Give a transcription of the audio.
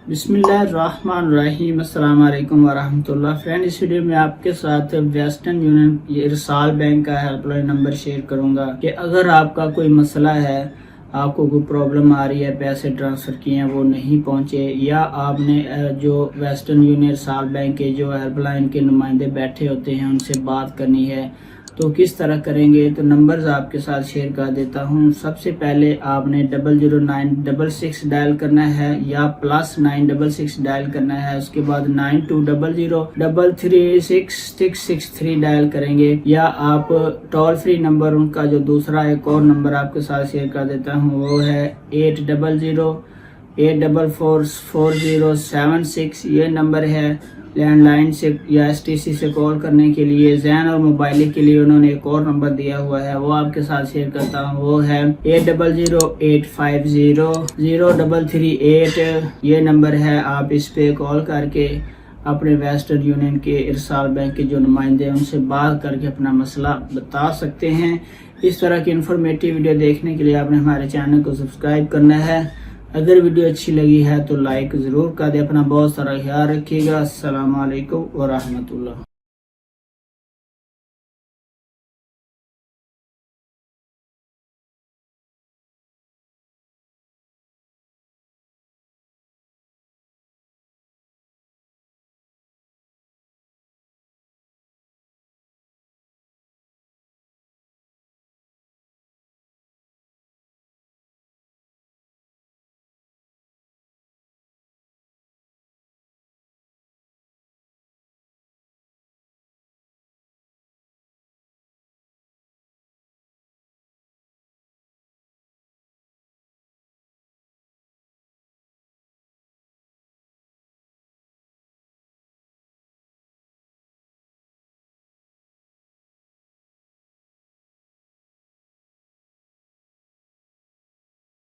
बिस्मिल्लाहिर्रहमानिर्रहीम, अस्सलाम वालेकुम वरहमतुल्लाह। फ्रेंड, इस वीडियो में आपके साथ वेस्टर्न यूनियन इरसाल बैंक का हेल्पलाइन नंबर शेयर करूंगा कि अगर आपका कोई मसला है, आपको कोई प्रॉब्लम आ रही है, पैसे ट्रांसफ़र किए हैं वो नहीं पहुंचे, या आपने जो वेस्टर्न यूनियन इरसाल बैंक के जो हेल्पलाइन के नुमाइंदे बैठे होते हैं उनसे बात करनी है, तो किस तरह करेंगे। तो नंबर्स आपके साथ शेयर कर देता हूं। सबसे पहले आपने 00966 डायल करना है या +966 डायल करना है। उसके बाद 9200336663 डायल करेंगे, या आप टोल फ्री नंबर उनका जो दूसरा एक और नंबर आपके साथ शेयर कर देता हूँ वो है 800-844-4076। ये नंबर है लैंडलाइन से या STC से कॉल करने के लिए। जैन और मोबाइल के लिए उन्होंने एक और नंबर दिया हुआ है, वो आपके साथ शेयर करता हूँ। वो है 8008500338। ये नंबर है, आप इस पे कॉल करके अपने वेस्टर्न यूनियन के इरसाल बैंक के जो नुमाइंदे हैं उनसे बात करके अपना मसला बता सकते हैं। इस तरह की इंफॉर्मेटिव वीडियो देखने के लिए आपने हमारे चैनल को सब्सक्राइब करना है। अगर वीडियो अच्छी लगी है तो लाइक ज़रूर कर दे। अपना बहुत सारा ख्याल रखिएगा। अस्सलाम वालेकुम व रहमतुल्लाह।